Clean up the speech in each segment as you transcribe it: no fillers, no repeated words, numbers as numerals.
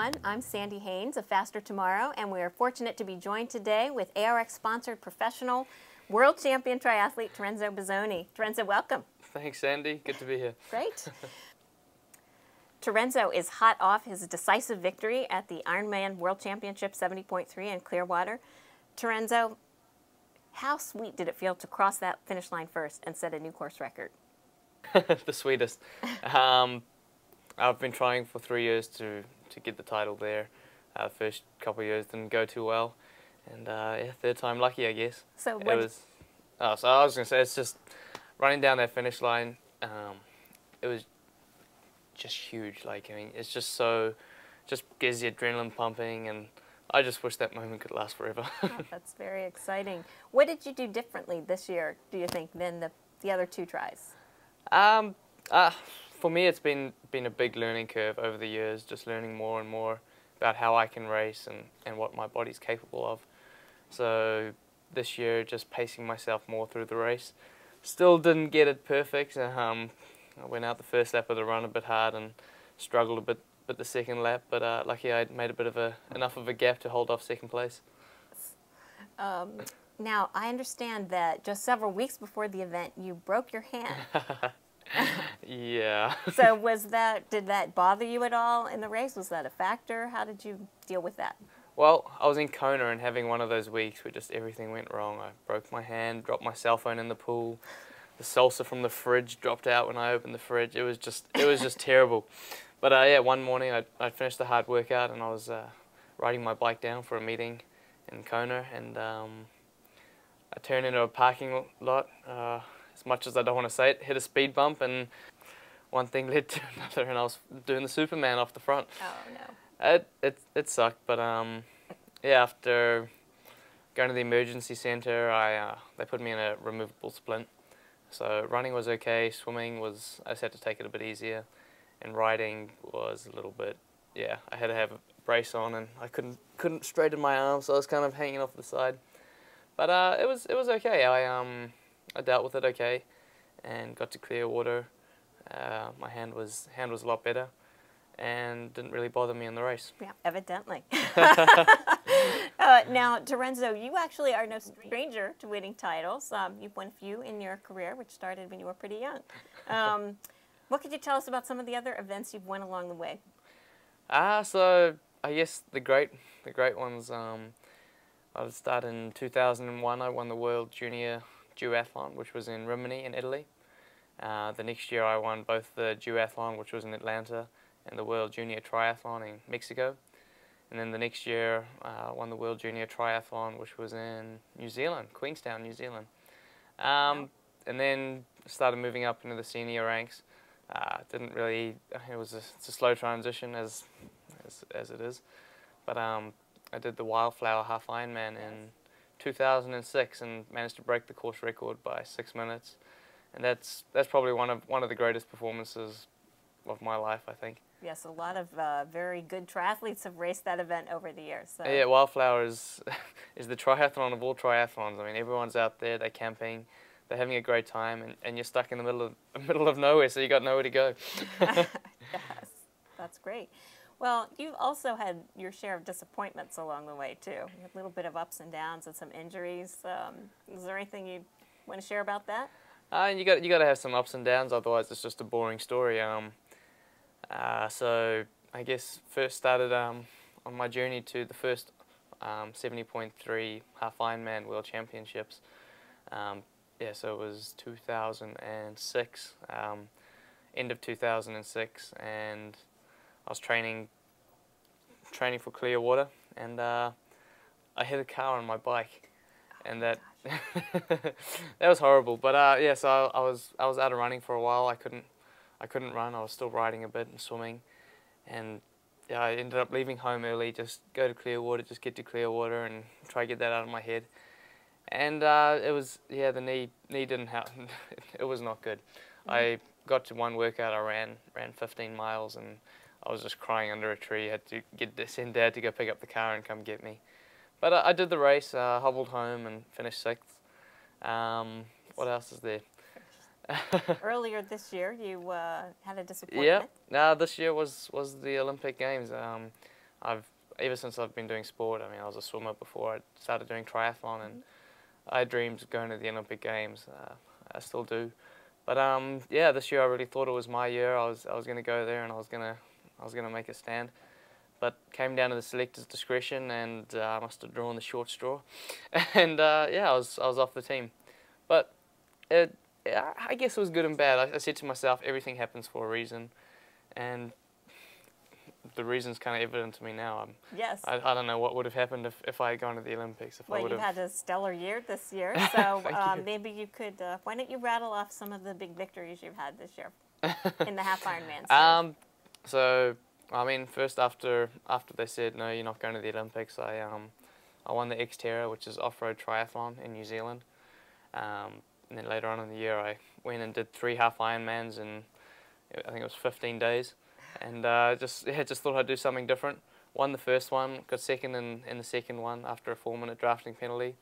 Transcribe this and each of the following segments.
everyone. I'm Sandy Haynes of Faster Tomorrow, and we are fortunate to be joined today with ARX-sponsored professional world champion triathlete Terenzo Bozzone. Terenzo, welcome. Thanks, Sandy. Good to be here. Great. Terenzo is hot off his decisive victory at the Ironman World Championship 70.3 in Clearwater. Terenzo, how sweet did it feel to cross that finish line first and set a new course record? The sweetest. I've been trying for 3 years to get the title there. First couple of years didn't go too well, and yeah, third time lucky, I guess. So it was. Oh, so I was gonna say, it's just running down that finish line. It was just huge. Like, I mean, it's just gets the adrenaline pumping, and I just wish that moment could last forever. Oh, that's very exciting. What did you do differently this year, do you think, than the other two tries? For me, it's been a big learning curve over the years, just learning more and more about how I can race and what my body's capable of. So this year, just pacing myself more through the race. Still didn't get it perfect. I went out the first lap of the run a bit hard and struggled a bit the second lap, but lucky I made a bit of enough of a gap to hold off second place. Now, I understand that just several weeks before the event, you broke your hand. Yeah. So did that bother you at all in the race? Was that a factor? How did you deal with that? Well, I was in Kona and having one of those weeks where just everything went wrong. I broke my hand, dropped my cell phone in the pool. The salsa from the fridge dropped out when I opened the fridge. It was just terrible. But yeah, one morning I finished the hard workout and I was riding my bike down for a meeting in Kona, and I turned into a parking lot. As much as I don't want to say it, hit a speed bump, and one thing led to another, and I was doing the Superman off the front. Oh no. It sucked, but yeah, after going to the emergency center, they put me in a removable splint. So running was okay, swimming was, I just had to take it a bit easier, and riding was a little bit, yeah, I had to have a brace on, and I couldn't straighten my arms, so I was kind of hanging off the side. But it was okay. I dealt with it okay, and got to clear water. My hand was a lot better, and didn't really bother me in the race. Yeah, evidently. Now, Terenzo, you actually are no stranger to winning titles. You've won a few in your career, which started when you were pretty young. What could you tell us about some of the other events you've won along the way? So I guess the great ones. I started in 2001. I won the World Junior Duathlon, which was in Rimini in Italy. The next year I won both the Duathlon, which was in Atlanta, and the World Junior Triathlon in Mexico. And then the next year I won the World Junior Triathlon, which was in New Zealand, Queenstown, New Zealand. And then started moving up into the senior ranks. Didn't really, it's a slow transition as it is. But I did the Wildflower Half Ironman in 2006 and managed to break the course record by 6 minutes, and that's probably one of the greatest performances of my life, I think. Yes, a lot of very good triathletes have raced that event over the years. So. Yeah, Wildflower is the triathlon of all triathlons. I mean, everyone's out there, they're camping, they're having a great time, and you're stuck in the middle of nowhere, so you got nowhere to go. Yes, that's great. Well, you've also had your share of disappointments along the way, too. You had a little bit of ups and downs and some injuries. Is there anything you want to share about that? You got to have some ups and downs, otherwise it's just a boring story. So I guess first started on my journey to the first 70.3 Half Ironman World Championships. Yeah, so it was 2006, end of 2006, and I was training for Clearwater, and I hit a car on my bike, and that that was horrible. But yeah, so I was out of running for a while. I couldn't run. I was still riding a bit and swimming, and yeah, I ended up leaving home early. Just go to Clearwater, just get to Clearwater, and try to get that out of my head. And it was, yeah, the knee didn't help. It was not good. I got to one workout. I ran 15 miles, and I was just crying under a tree. Had to send Dad to go pick up the car and come get me. But I did the race, hobbled home and finished 6th. What else is there? Earlier this year, you had a disappointment. Yeah, no, this year was the Olympic Games. ever since I've been doing sport. I mean, I was a swimmer before I started doing triathlon, and I dreamed of going to the Olympic Games. I still do. But yeah, this year I really thought it was my year. I was going to go there, and I was gonna make a stand. But came down to the selectors' discretion, and I must have drawn the short straw. And yeah, I was off the team. But I guess it was good and bad. I said to myself, everything happens for a reason, and the reason's kind of evident to me now. Yes. I don't know what would have happened if I had gone to the Olympics. If I Well, would you've have. had a stellar year this year, so Thank you. maybe you could, why don't you rattle off some of the big victories you've had this year in the half Ironman series? So, I mean, first after they said, no, you're not going to the Olympics, I won the Xterra, which is off-road triathlon in New Zealand. And then later on in the year, I went and did 3 half Ironmans in, I think it was 15 days. And just thought I'd do something different. Won the first one, got second in the second one after a 4-minute drafting penalty,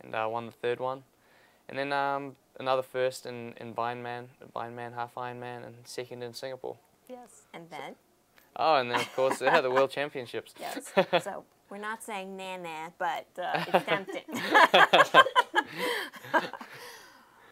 and won the third one. And then another first in Vineman half Ironman, and second in Singapore. Yes. And then? Oh, and then of course the World Championships. Yes. So we're not saying nah, but it's tempting.